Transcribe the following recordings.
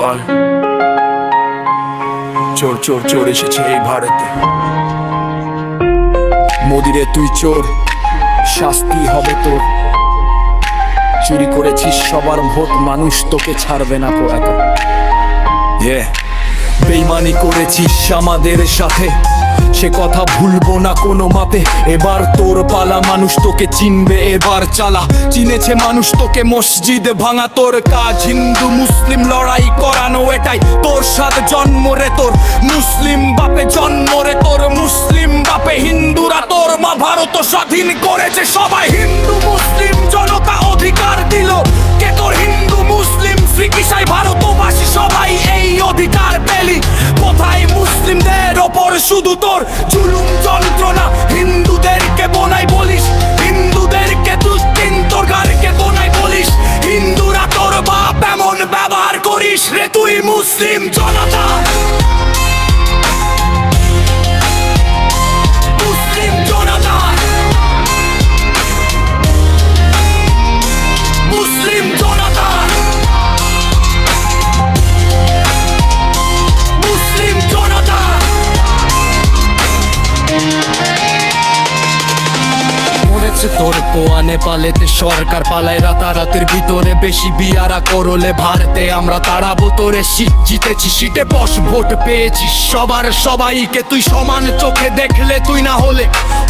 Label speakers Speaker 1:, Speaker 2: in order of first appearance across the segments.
Speaker 1: বল। চোর চোর চোর এসেছে এই ভারতে। মোদিরে তুই চোর, শাস্তি হবে তোর। চুরি করেছিস সবার ভোট, মানুষ তোকে ছাড়বে না কো একা। বেইমানি করেছিস আমাদের সাথে, সে কথা ভুলবো না কোনো মাপে। এবার তোর পালা, মানুষ তোকে চিনবে এবার চালা। চিনেছে মানুষ তোকে, মসজিদ ভাঙা তোর কাজ। হিন্দু মুসলিম লড়াই করানো এটাই তোর সাথে জন্ম রে তোর। মুসলিম বাপে জন্ম রে তোর, মুসলিম বাপে হিন্দুরা তোর মা ভারত স্বাধীন করেছে সবাই। হিন্দু মুসলিম জনতা অধিকার দিল, কে তোর হিন্দু মুসলিম শিখ ইসাই ভারতবাসী সবাই এই অধিকার পেলি। কোথায় মুসলিমদের ওপর শুধু তোর জুলুম যন্ত্রণা? হিন্দুদেরকে বোনাই বলিস, হিন্দুদেরকে দুষ্টিন তোর গারকে বোনাই বলিস। হিন্দুরা তোর বাপ এমন ব্যবহার করিস রে তুই মুসলিম জনতা। মুসলিম জনতা, মুসলিম জনতা, মুসলিম জনতা। মরেছে তোর পোয়া নেপালেতে, সরকার পালায় রাতারাতির ভিতরে। বেশি বিয়ারা করলে ভারতে আমরা তাড়াবো তোরে। সিট জিতেছি, সিটে বস, ভোট পেয়েছিস সবার সবাইকে তুই সমান চোখে দেখলে। তুই না হলে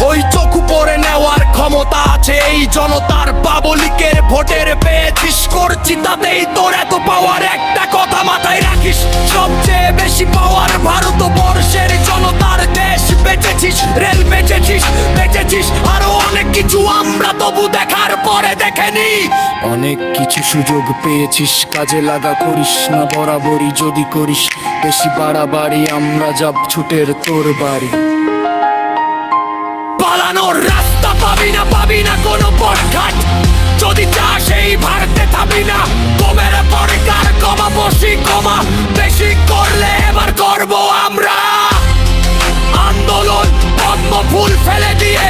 Speaker 1: ওই চোখ উপরে নেওয়ার ক্ষমতা আছে এই জনতার। পাবলিকের ভোটের পেয়েছিস, করছি তাতেই তোর এত পাওয়ার। একটা কথা মাথায় রাখিস, সবচেয়ে বেশি পাওয়ার ভারতবর্ষের জনতার। দেশ বেচেছিস, রেল বেচেছিস, বেচেছিস আরো অনেক কিছু, আমরা তবু দেখার পরে দেখেনি। অনেক কিছু সুযোগ পেয়েছিস, কাজে লাগা। করিস না বরাবরই, যদি করিস বেশি বাড়াবাড়ি আমরা যাব ছুটের তোর বাড়ি। পালানোর রাস্তা পাবি না, পাবি না কোনো পথঘাট। যদি চাস এই ভারতে থাকবি না, কমের পরকার কমা, বসি কমা। বেশি করলে এবার করবো আমরা আন্দোলন, পদ্ম ফুল ফেলে দিয়ে